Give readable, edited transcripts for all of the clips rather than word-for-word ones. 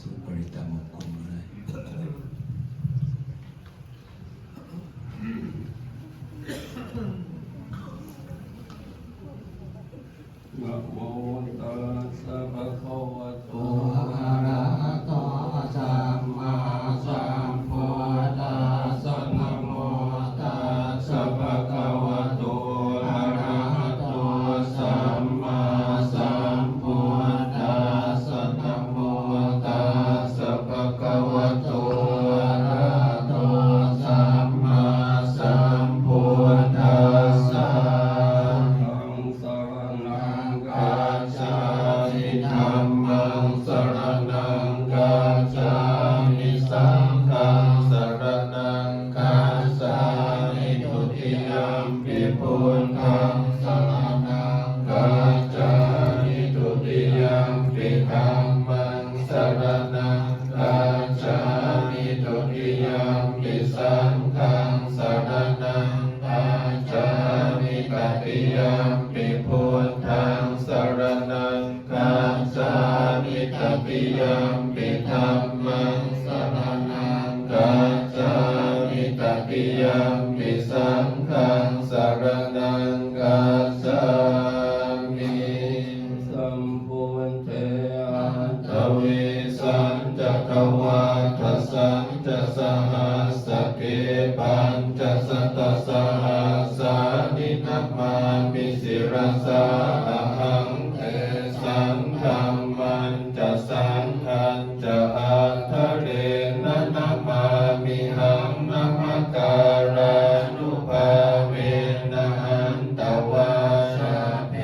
สวดปริตามงคลก็ได้นะโมตัสสะภะคะวะโต อะระหะโตสัมมาสัมพุทธัสสะนะโมตัสสะภะคะวะโตอะระหะโตสัมมาสัมพุทธัสสะนะโมตัสสะภะคะวะโตอะระหะโตสัมมาสัมพุทธัสสะ ธังสรณังกัจ กัจจามิธัมมังสรณังกัจจามิสังฆังสรณังกัจจามิทุติยัมปิพุทธังสรณังกัจจามิทุติยัมปิธัมมังสรณังกัจจามิทุติยัมปิสังฆังสรณังกัจจามิตติยัมปิพุทธังสรณังกัจจามิตติยัมปิธัมมังสรณังกัจจามิตติยัมปิสังฆังสรณังกัจจามิ สัมพุทเทอัต ทวิสันจะกวาทัสสันจะสหัสสะเกปัญจะสัตตสหัสสานินัมมามิสิรสาอหังเทสังธรรมันจะสังฆันจะอัทธเรนะนัมมามิหังนัมการานุภาเวนะหันตวาชาเพ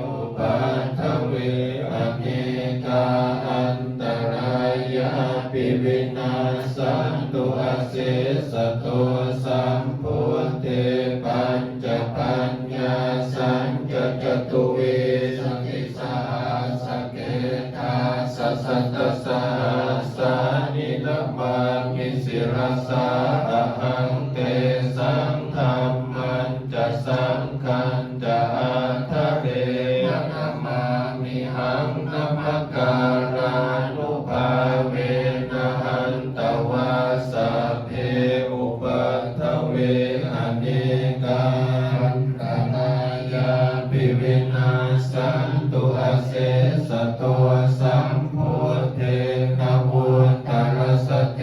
อุปัฏฐเวอเนกาอันตรายาปิวินาสันตุอาเสสะโตสัมพุทเทปัญจปัญญาสัญจจตุเวสติสหัสสะเกธาสัสสัตตสหัสสานินัมมามิสิรสาอหังเตสังธรรมันจะสังฆันจะอัทธเรนะนัมมามิหังนัมการานุภาเวนะหันตวาสัพเพอุปัฏฐเวอเนกาอันตรายาปิวินาสันตุอาเสสะโตสัมพุทเทนะวุตตรสเต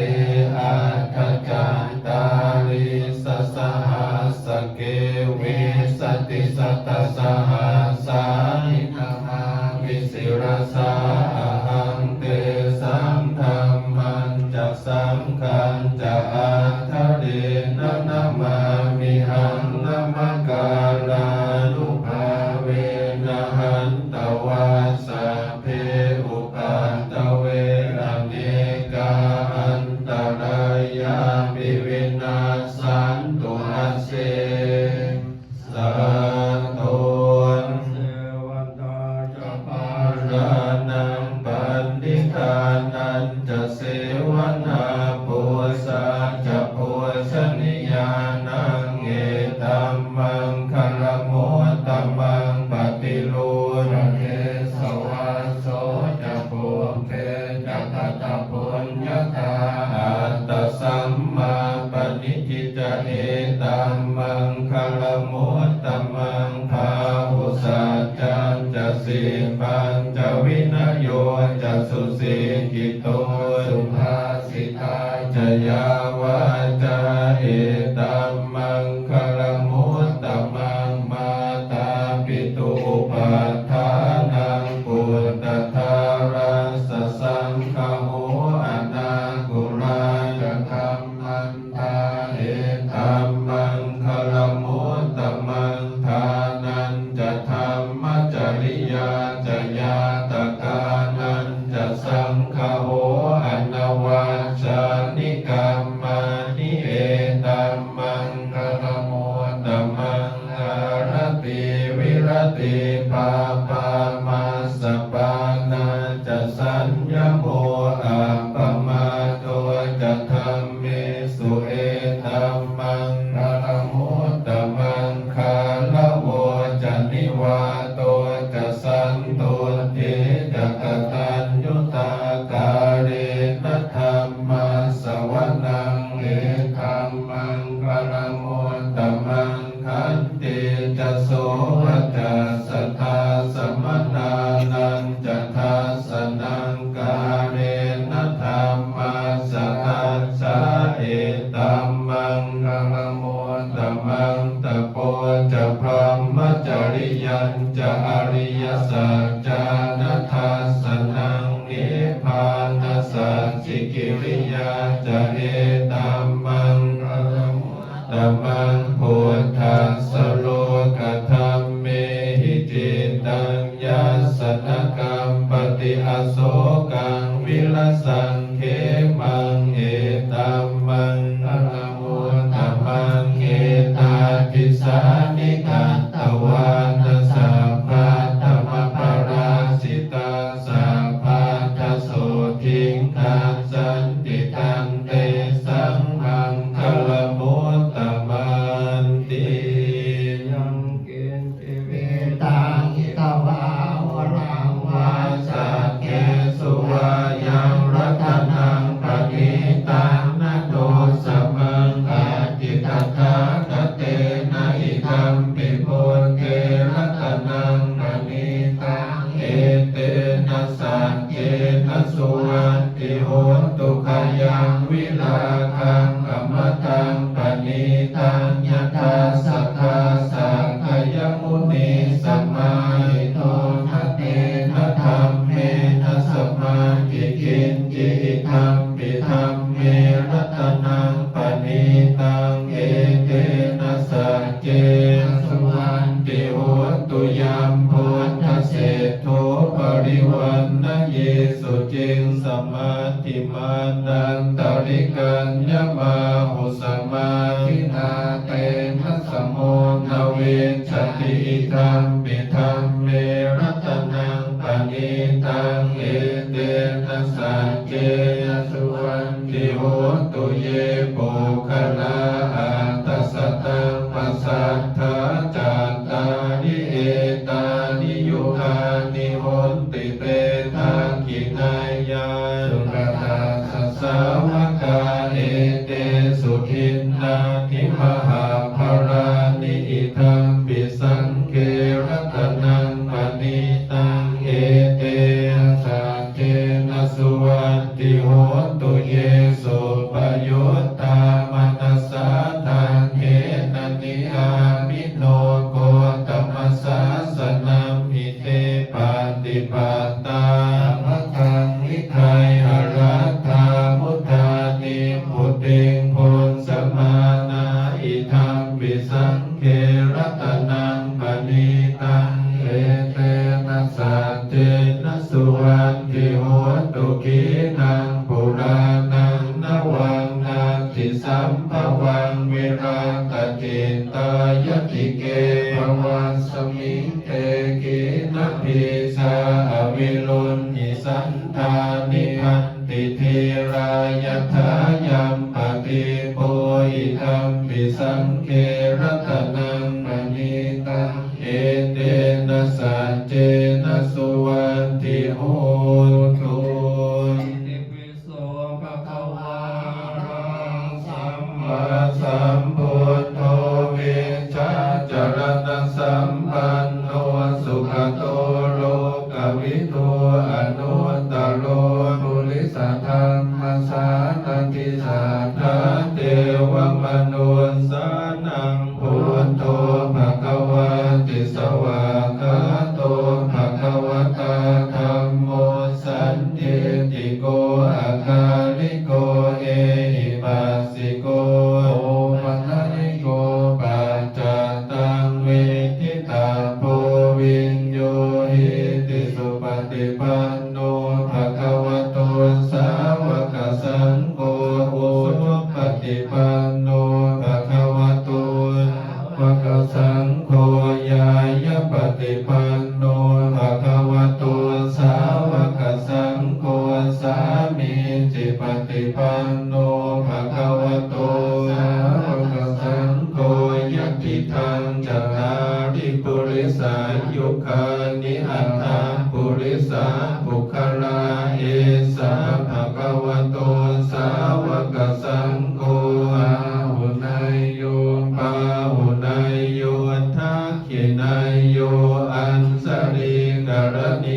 อาคัจจันตาริสสหัสสะเกเวสติสัตตสหัสสานินามามิสิรสาอหังเตสังธรรมันจะสังฆันจะอัทธเรนะนัมมามิหังนัมการานุภาเวนะหันตวาสัพเพอุปัฏฐเวอเนกาอันตรายาปิวินาสันตุอาเสสะโตน เสวันตาจะปา รานังปันนิธานันจะเสวนาปุสาจะปุชนิยานังเอตัมมังคารโมตัมมังปฏิรูระเทสวัสโสจะปุเพจะตตะปุญญาตาอัตตสัมมาปณิจิตะเอตัมมังคารโมตัมมังภาหุสัจจันจะสีปัญจวินโยจะสุสีกิโตสุภาสิตาจะยาวาจาเอตัมมังคารมุตตมังมาตาปิตุอุปัฏฐานังปุตตะทารัสสะสังฆโหอนาคุราจะธรรมันทาเอตัมมังคารมุตตมังทานันจะธรรมจริยาจะยาตกานันจะสังฆโหอนวาชานิกรรมานิเอตัมมังคารมุตตมังอารติวิรติปาปามาสปานาจะสัญญโมอัปปมาโตจะธรรมเมสุเอตัมมังคารมุตตมังคาลโวจะนิวาโตจะสันตุเตจะกตัญญุตาการเร สัจจานัทธัสสนังนิพพานัสสัจจิกิริยาจะเอตัมมังตัมมังพุทธัสสโลกธัมเมหิจิตังยัสสนกัมปติอโศกังวิลสังเขมังเอตัมมังอรมุตตมังเอตาทิสานิกัตตวานัสสะภะธรรมปราสิตาสัพพะทะโสทิงคัสสันติตังเตสังฆังคลมุตตมันติยังเกณฑ์เวตังอิตวาวรังวาสักเกสุวายังรัตนังปณิตังนะโนสมังอาติตถาคเตนะอิทัมปิปุญเกรัตนังปณิตังเอเตนะสัจเจนะสุวันติโหตุขยังวิลาคังอมตังปณิตังยถาสัทธาสักขยมุนีสัมมาหิโตนะเตนะธัมเมนะสัมมาทิกินจิธัมปิธัมเมรัตนังปณิตังเอเตนะสัจเจนะสุวันติโหตุยัมพุทธเศรษโธปริวันนะเยสุจิงสมาธิมานันตริกัญญมาหุสมาทินาเตนะสมโมนาเวชติธัมปิธัมเมรัตนังปณิตังเอเตนะสัจเจนะสุวันติโหตุเยปุคลาอัตตสัตตังปัสสัทธาจัตตานิเอตานิยุหานิโหติเตทักขินายาสุขตาสัสสาวกาเอเตสุขินนาทิมหาภรานิอิทัมปิสังเกรัตนังปณิตังเอเตนะสัจเจนะสุวันติโหตุเยสุปโยตามนัสสะทังเขนะนิอามิโนโกตมัสสะสนัมหิเตปาติปัตตาภคังวิทัยหรัตถามุทานิพุทธิงพุนสมานาอิทัมปิสังเขรัตนังปณิตังเอเตนะสัจเจนะสุวันติโหตุกีนังปุรานังนวังนาทิสัมภวังวิรัตติตายติเกภวันสมิงเตกินะพิสาอวิรุณหิสันธานิพันติเทรายถายัมปติโพหิธัมปิสังเขรัตนังปณิตังเอเตนะสัจเจนะสุวันติโหตุอิปิโสภะคะวาระสัมมาสัมพุทโธเวชะจรณะสัมปันโนสุขโตโลกวิทูอนุตตโรปุริสธรรมสานันติสาธาเทวมนุสานังพุทโธภะคะวะติสวากขาโตภะคะวะตาธัมโมสันทิติโกอาคาลิโกเอหิปัสสิโกโอปัญญิโกปัจจตังเวทิตาโพวินโยหิติสุปฏิปันโนภะคะวะโตสาวกสังโฆโอสุปฏิปันโนภะคะวะโตภะคะสังโฆยายปฏิปันโนภะคะวะโตสาวกสังโฆสามีจิปฏิปันโนภะคะวะโตสาวกสังโฆยัตถิทังจตาริปุริสายุคานิอัตถาปุริสาปุคลาเอสาภะคะวะโตสาวกสังโฆอาหุนายโยปาหุนายโยทักขินายโยอันสริกรณี